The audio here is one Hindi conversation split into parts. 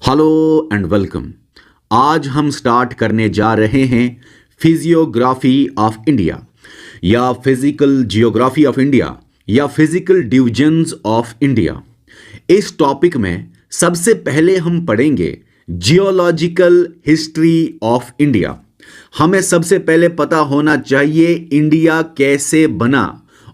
Hello and welcome. आज हम स्टार्ट करने जा रहे हैं फिजियोग्राफी ऑफ इंडिया या फिजिकल जियोग्राफी ऑफ इंडिया या फिजिकल डिविजन्स ऑफ इंडिया। इस टॉपिक में सबसे पहले हम पढ़ेंगे जियोलॉजिकल हिस्ट्री ऑफ इंडिया। हमें सबसे पहले पता होना चाहिए इंडिया कैसे बना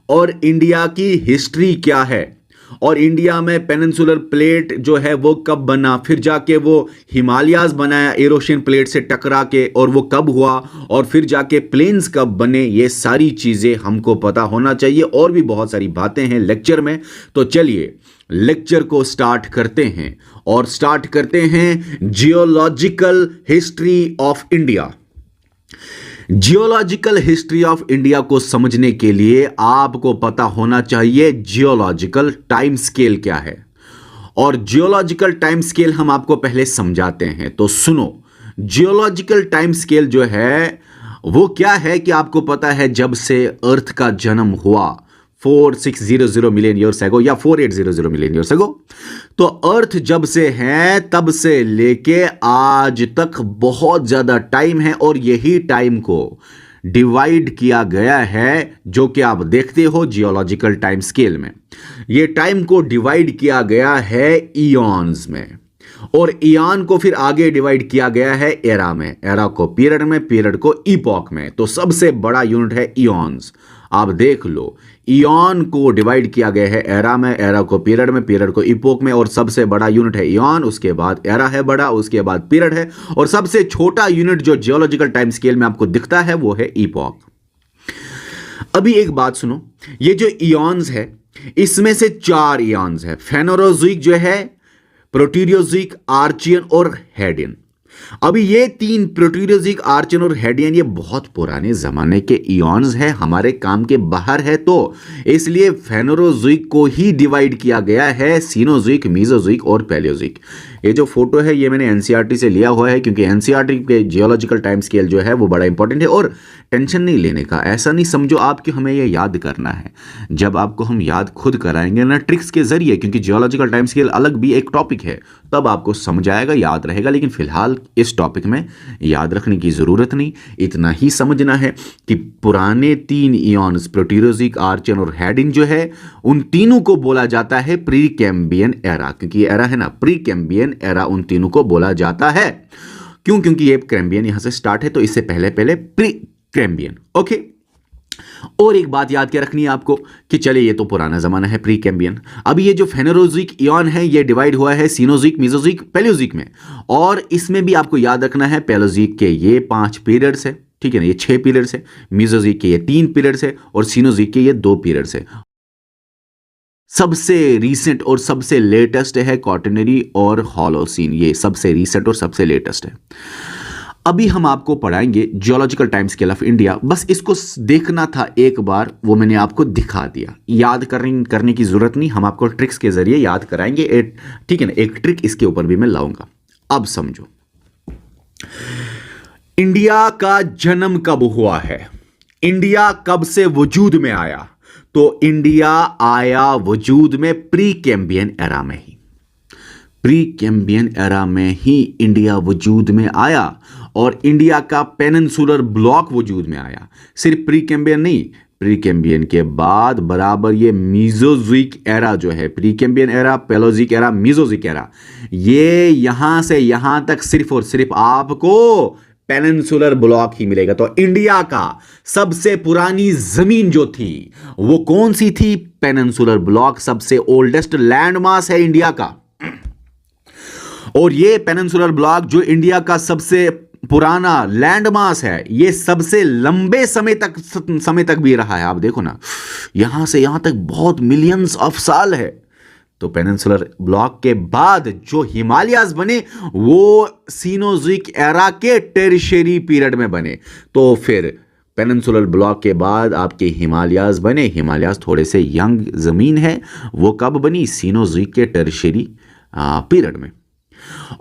और इंडिया की हिस्ट्री क्या है और इंडिया में पेनिनसुलर प्लेट जो है वो कब बना, फिर जाके वो हिमालयाज बनाया एरोशियन प्लेट से टकरा के, और वो कब हुआ, और फिर जाके प्लेन्स कब बने। ये सारी चीज़ें हमको पता होना चाहिए और भी बहुत सारी बातें हैं लेक्चर में। तो चलिए लेक्चर को स्टार्ट करते हैं और स्टार्ट करते हैं geological history of India. Geological history of India को समझने के लिए आपको पता होना चाहिए जियोलॉजिकल टाइम स्केल क्या है, और जियोलॉजिकल टाइम स्केल हम आपको पहले समझाते हैं। तो सुनो, जियोलॉजिकल टाइम स्केल जो है वो क्या है कि आपको पता है जब से अर्थ का जन्म हुआ 4600 मिलियन ईयर्स एगो या 4800 मिलियन ईयर्स एगो, तो अर्थ जब से है तब से लेके आज तक बहुत ज्यादा टाइम है, और यही टाइम को डिवाइड किया गया है जो कि आप देखते हो जियोलॉजिकल टाइम स्केल में। ये टाइम को डिवाइड किया गया है ईयॉन्स में, और ईयॉन को फिर आगे डिवाइड किया गया है एरा में, एरा को पीरियड में, पीरियड को इपॉक में। तो सबसे बड़ा यूनिट है ईयॉन्स। आप देख लो, ईयॉन को डिवाइड किया गया है एरा में, एरा को पीरियड में, पीरियड को इपोक में, और सबसे बड़ा यूनिट है ईयॉन। उसके बाद एरा है बड़ा, उसके बाद पीरियड है, और सबसे छोटा यूनिट जो जियोलॉजिकल टाइम स्केल में आपको दिखता है वो है इपोक। अभी एक बात सुनो, ये जो ईयॉन्स है इसमें से 4 ईयॉन्स है। फेनोरोज़ोइक जो है, प्रोटीरियोज़ोइक, आर्चियन और हेडियन। अभी ये 3 प्रोटीरियोज़ोइक, आर्चियन और हेडियन ये बहुत पुराने जमाने के इयॉन्स है, हमारे काम के बाहर है, तो इसलिए फेनोरोज़ोइक को ही डिवाइड किया गया है सीनोज़ोइक, मीसोज़ोइक और पैलियोज़ोइक। ये जो फोटो है ये मैंने एनसीईआरटी से लिया हुआ है, क्योंकि एनसीईआरटी के जियोलॉजिकल टाइम स्केल जो है वो बड़ा इंपॉर्टेंट है। और टेंशन नहीं लेने का, ऐसा नहीं समझो आप कि हमें ये याद करना है। जब आपको हम याद खुद कराएंगे ना ट्रिक्स के जरिए, क्योंकि जियोलॉजिकल टाइम स्केल अलग भी एक टॉपिक है, तब आपको समझ आएगा, याद रहेगा। लेकिन फिलहाल इस टॉपिक में याद रखने की जरूरत नहीं, इतना ही समझना है कि पुराने 3 इयॉन्स प्रोटीरोज़ोइक, आर्चियन और हेडियन जो है, उन तीनों को बोला जाता है प्री कैम्बियन एरा। क्योंकि ये एरा है ना, प्री कैम्बियन एरा उन तीनों को बोला जाता है। क्यों? क्योंकि ये कैम्बियन यहां से स्टार्ट है, तो इससे पहले पहले प्री कैम्बियन। ओके, और एक बात याद क्या रखनी है आपको कि चले ये तो पुराना जमाना है प्री कैम्बियन। अभी ये जो फेनोरोज़ोइक इयॉन है ये डिवाइड हुआ है सीनोज़ोइक, मीसोज़ोइक, पैलियोज़ोइक में, और इसमें भी आपको याद रखना है पैलियोज़ोइक के ये 5 पीरियड्स है, ठीक है ना, ये 6 पीरियड्स है, मीसोज़ोइक के ये 3 पीरियड्स है, और सीनोज़ोइक के ये 2 पीरियड्स है। सबसे रीसेंट और सबसे लेटेस्ट है क्वाटरनरी और होलोसीन, ये सबसे रीसेंट और सबसे लेटेस्ट है। अभी हम आपको पढ़ाएंगे geological time scale of India. बस इसको देखना था एक बार, वो मैंने आपको दिखा दिया, याद करने की जरूरत नहीं, हम आपको ट्रिक्स के जरिए याद कराएंगे, ठीक है ना। एक ट्रिक इसके ऊपर भी मैं लाऊंगा। अब समझो, इंडिया का जन्म कब हुआ है, इंडिया कब से वजूद में आया? तो इंडिया आया वजूद में प्री कैम्बियन एरा में ही, प्री कैम्बियन एरा में ही इंडिया वजूद में आया, और इंडिया का पेनिनसुलर ब्लॉक वजूद में आया। सिर्फ प्री कैम्बियन नहीं, प्री कैम्बियन के बाद बराबर ये मीसोज़ोइक एरा जो है, Precambrian era, Palaeozoic era, Mesozoic era, ये यहां से यहां तक सिर्फ और सिर्फ आपको पेनिनसुलर ब्लॉक ही मिलेगा। तो इंडिया का सबसे पुरानी जमीन जो थी वो कौन सी थी? पेनिनसुलर ब्लॉक सबसे ओल्डेस्ट लैंड मास है इंडिया का, और ये पेनिनसुलर ब्लॉक जो इंडिया का सबसे पुराना लैंड मास है, ये सबसे लंबे समय तक भी रहा है। आप देखो ना, यहां से यहां तक बहुत मिलियंस ऑफ साल है। तो पेनिनसुलर ब्लॉक के बाद जो हिमालयाज बने वो सीनोज़ोइक एरा के टेरिशरी पीरियड में बने। तो फिर पेनिनसुलर ब्लॉक के बाद आपके हिमालयाज बने। हिमालयाज थोड़े से यंग जमीन है, वो कब बनी? सीनोज़ोइक के टेरिशरी पीरियड में।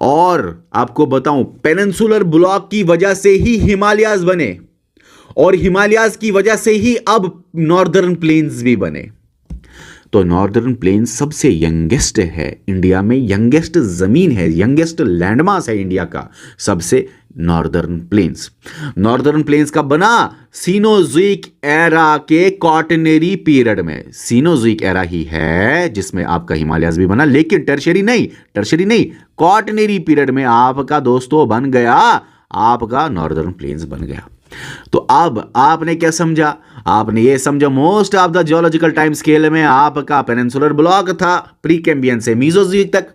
और आपको बताऊं, पेनिनसुलर ब्लॉक की वजह से ही हिमालयाज बने, और हिमालयाज की वजह से ही अब नॉर्दर्न प्लेन्स भी बने। तो नॉर्दर्न प्लेन्स सबसे यंगेस्ट है इंडिया में, यंगेस्ट ज़मीन है, यंगेस्ट लैंडमास है इंडिया का सबसे नॉर्दर्न प्लेन्स। नॉर्दर्न प्लेन्स का बना सीनोज़ोइक एरा के क्वाटरनरी पीरियड में। सीनोज़ोइक एरा ही है जिसमें आपका हिमालयस भी बना, लेकिन टर्शियरी नहीं, क्वाटरनरी पीरियड में आपका दोस्तों बन गया, आपका नॉर्दर्न प्लेन्स बन गया। तो अब आपने क्या समझा? आपने ये समझा most of the geological time scale में आपका पेनिनसुलर ब्लॉक था प्री कैम्बियन से मीसोज़ोइक तक,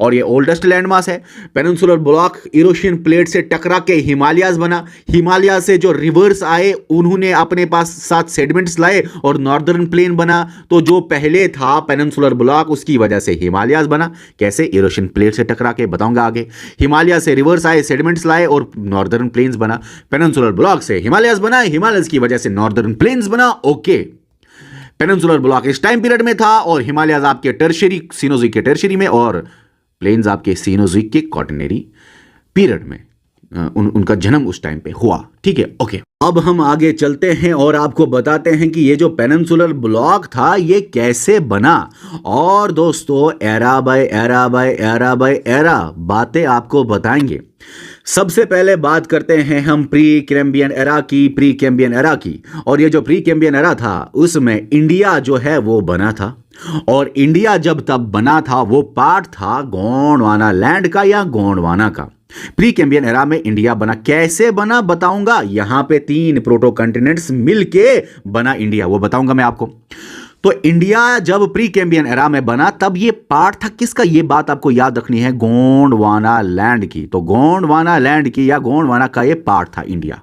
और ये ओल्डेस्ट लैंडमास है। पेनिनसुलर ब्लॉक इरोशियन प्लेट से टकरा के हिमालयाज बना। हिमालय से जो रिवर्स आए उन्होंने अपने पास साथ सेडिमेंट्स लाए और नॉर्दर्न प्लेन बना। तो जो पहले था पेनिनसुलर ब्लॉक उसकी वजह से हिमालयाज बना। कैसे? इरोशियन प्लेट से टकरा के, बताऊंगा आगे। हिमालय से रिवर्स आए, सेडिमेंट्स लाए और नॉर्दर्न प्लेन्स बना। पेनिनसुलर ब्लॉक से हिमालयाज बना, हिमालयस की वजह से नॉर्दर्न प्लेन्स बना। ओके, पेनिनसुलर ब्लॉक इस टाइम पीरियड में था और हिमालयाज आपके टर्शियरी, सीनोज़ोइक के टर्शियरी में, और प्लेन्स आपके सीनोज़ोइक के क्वाटरनरी पीरियड में। उनका जन्म उस टाइम पे हुआ। ठीक है, ओके। अब हम आगे चलते हैं और आपको बताते हैं कि ये जो पेनिनसुलर ब्लॉक था ये कैसे बना। और दोस्तों era by era by era by era बातें आपको बताएंगे। सबसे पहले बात करते हैं हम प्री कैम्बियन एरा की। और ये जो प्री कैम्बियन एरा था उसमें इंडिया जो है वो बना था। और इंडिया जब तब बना था वो पार्ट था गोंडवाना लैंड का या गोंडवाना का। प्री कैम्बियन एरा में इंडिया बना। कैसे बना बताऊंगा। यहां पे 3 प्रोटो कॉन्टिनेंट्स मिलके बना इंडिया, वो बताऊंगा मैं आपको। तो इंडिया जब प्री कैम्बियन एरा में बना तब ये पार्ट था किसका? ये बात आपको याद रखनी है, गोंडवाना लैंड की। तो गोंडवाना लैंड की या गोंडवाना का ये पार्ट था इंडिया।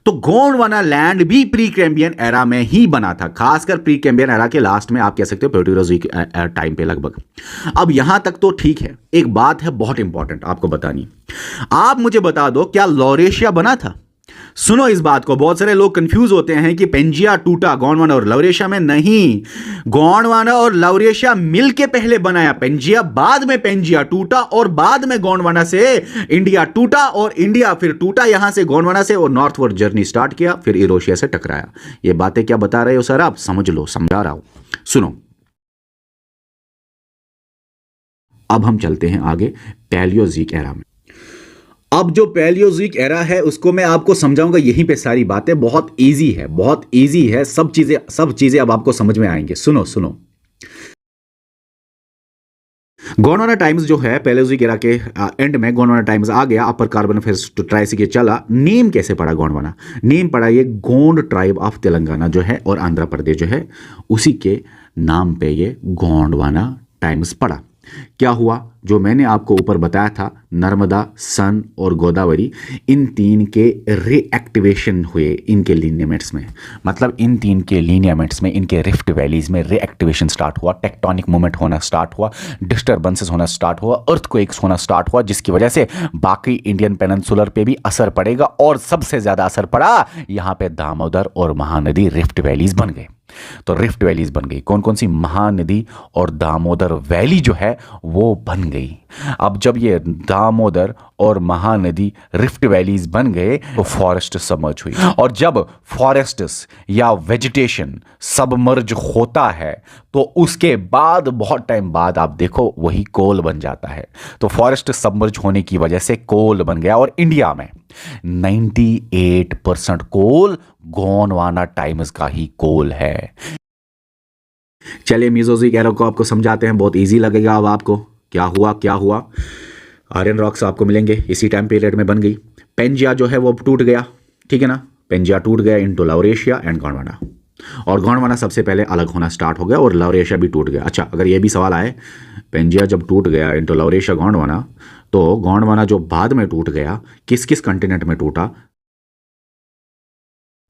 तो गोंडवाना लैंड भी प्री कैम्बियन एरा में ही बना था, खासकर प्री कैम्बियन एरा के लास्ट में, आप कह सकते हो प्रोटेरोज़ोइक टाइम पे लगभग। अब यहां तक तो ठीक है। एक बात है बहुत इंपॉर्टेंट आपको बतानी। आप मुझे बता दो क्या लॉरेशिया बना था? सुनो इस बात को, बहुत सारे लोग कंफ्यूज होते हैं कि पेंजिया टूटा गोंडवाना और लौरेशिया में। नहीं, गोंडवाना और लौरेशिया मिलके पहले बनाया पेंजिया, बाद में पेंजिया टूटा और बाद में गोंडवाना से इंडिया टूटा और इंडिया फिर टूटा यहां से गोंडवाना से और नॉर्थवर्ड जर्नी स्टार्ट किया, फिर इरोशिया से टकराया। ये बातें क्या बता रहे हो सर आप? समझ लो, समझा रहा हूं, सुनो। अब हम चलते हैं आगे पैलियोज़ोइक एरा में। अब जो पैलियोज़ोइक एरा है उसको मैं आपको समझाऊंगा यहीं पे सारी बातें। बहुत इजी है, बहुत इजी है। सब चीजें अब आपको समझ में आएंगे। सुनो सुनो। गोंडवाना टाइम्स जो है पैलियोज़ोइक एरा के एंड में गोंडवाना टाइम्स आ गया। अपर कार्बोनिफेरस ट्रायसिक चला। नेम कैसे पड़ा गोंडवाना? नेम पड़ा ये गोंड ट्राइब ऑफ तेलंगाना जो है और आंध्र प्रदेश जो है उसी के नाम पे ये गोंडवाना टाइम्स पड़ा। क्या हुआ? जो मैंने आपको ऊपर बताया था, नर्मदा, सन और गोदावरी, इन 3 के रीएक्टिवेशन हुए इनके लिनियमेंट्स में। मतलब इन 3 के लिनियमेंट्स में, इनके रिफ्ट वैलीज में रीएक्टिवेशन स्टार्ट हुआ, टेक्टोनिक मूवमेंट होना स्टार्ट हुआ, डिस्टर्बेंसेस होना स्टार्ट हुआ, अर्थक्वेक्स होना स्टार्ट हुआ, जिसकी वजह से बाकी इंडियन पेनिनसुलर पे भी असर पड़ेगा। और सबसे ज़्यादा असर पड़ा यहाँ पे दामोदर और महानदी रिफ्ट वैलीज बन गए। तो रिफ्ट वैलीज बन गई। कौन कौन सी? महानदी और दामोदर वैली जो है वो बन गई। अब जब ये दामोदर और महानदी रिफ्ट वैलीज बन गए तो फॉरेस्ट सबमर्ज हुई। और जब फॉरेस्ट्स या वेजिटेशन सबमर्ज होता है तो उसके बाद बहुत टाइम बाद आप देखो वही कोल बन जाता है। तो फॉरेस्ट सबमर्ज होने की वजह से कोल बन गया। और इंडिया में 98% कोल गोंडवाना टाइम्स का ही कोल है। चलिए मीसोज़ोइक एरा को आपको समझाते हैं, बहुत इजी लगेगा अब आपको। क्या हुआ? आयरन रॉक्स आपको मिलेंगे इसी टाइम पीरियड में बन गई। पेंजिया जो है वो टूट गया, ठीक है ना। पेंजिया टूट गया इनटू लौरेशिया एंड गोंडवाना। और गोंडवाना सबसे पहले अलग होना स्टार्ट हो गया और लौरेशिया भी टूट गया। अच्छा, अगर ये भी सवाल आए, पेंजिया जब टूट गया इनटू लौरेशिया गोंडवाना, तो गोंडवाना जो बाद में टूट गया किस किस कंटिनेंट में टूटा?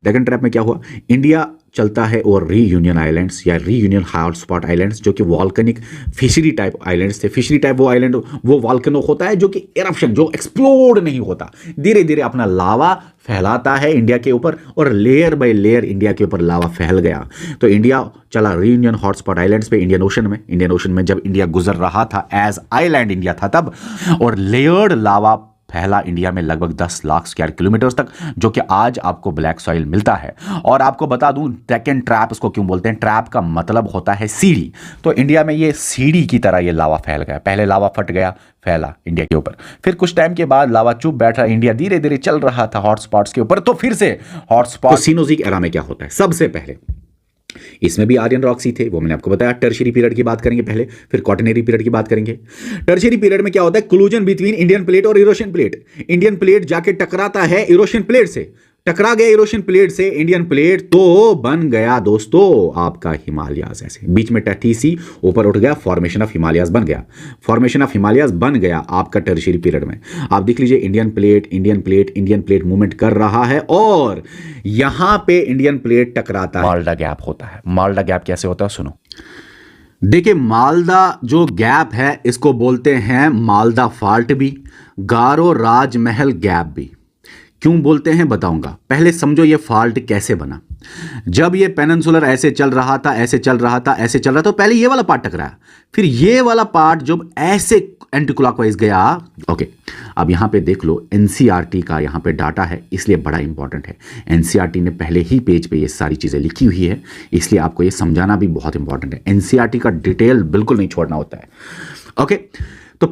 डेकन ट्रैप में क्या हुआ? इंडिया चलता है और रीयूनियन आइलैंड्स या रीयूनियन हॉटस्पॉट आइलैंड्स जो कि वॉल्केनिक फिशरी टाइप आइलैंड्स थे। फिशरी टाइप वो आइलैंड, वो वॉल्केनो होता है जो कि एरप्शन, जो एक्सप्लोड नहीं होता, धीरे धीरे अपना लावा फैलाता है इंडिया के ऊपर और लेयर बाय लेयर इंडिया के ऊपर लावा फैल गया। तो इंडिया चला रीयूनियन हॉटस्पॉट आइलैंड्स पे इंडियन ओशन में जब इंडिया गुजर रहा था एज आइलैंड इंडिया था तब, और लेयर्ड लावा फैला इंडिया में लगभग 10 लाख स्क्वायर किलोमीटर तक, जो कि आज आपको ब्लैक सॉइल मिलता है। और आपको बता दूं डेक्कन ट्रैप इसको क्यों बोलते हैं, ट्रैप का मतलब होता है सीढ़ी। तो इंडिया में ये सीढ़ी की तरह ये लावा फैल गया, पहले लावा फट गया, फैला इंडिया के ऊपर, फिर कुछ टाइम के बाद लावा चुप बैठा, इंडिया धीरे धीरे चल रहा था हॉटस्पॉट्स के ऊपर। तो फिर से हॉटस्पॉट सीनोज़िक एरा में क्या होता है, सबसे पहले इसमें भी आर्यन रॉक्स ही थे, वो मैंने आपको बताया। टर्शियरी पीरियड की बात करेंगे पहले, फिर क्वाटरनरी पीरियड की बात करेंगे। टर्शियरी पीरियड में क्या होता है, कोलिजन बिटवीन इंडियन प्लेट और यूरोशियन प्लेट। इंडियन प्लेट जाके टकराता है यूरोशियन प्लेट से, टकरा गया यूरोशियन प्लेट से इंडियन प्लेट, तो बन गया दोस्तों आपका हिमालयाज। ऐसे बीच में टट्टी सी ऊपर उठ गया, फॉर्मेशन ऑफ हिमालयाज बन गया, फॉर्मेशन ऑफ हिमालयाज बन गया आपका टर्शियरी पीरियड में। आप देख लीजिए Indian plate Indian plate Indian plate movement कर रहा है और यहां पे इंडियन प्लेट टकराता है, मालदा गैप होता है। मालदा गैप कैसे होता है सुनो। देखिए मालदा जो गैप है इसको बोलते हैं मालदा फॉल्ट भी, गारो राजमहल गैप भी। क्यों बोलते हैं बताऊंगा, पहले समझो ये फॉल्ट कैसे बना। जब ये पेनिनसुलर ऐसे चल रहा था ऐसे चल रहा था ऐसे चल रहा था, तो पहले ये वाला पार्ट टकराया, फिर ये वाला पार्ट जब ऐसे एंटी क्लॉकवाइज गया। ओके, अब यहां पे देख लो एनसीईआरटी का यहां पे डाटा है, इसलिए बड़ा इंपॉर्टेंट है। एनसीईआरटी ने पहले ही पेज पे ये सारी चीजें लिखी हुई है, इसलिए आपको ये समझाना भी बहुत इंपॉर्टेंट है। एनसीईआरटी का डिटेल बिल्कुल नहीं छोड़ना होता है। ओके, तो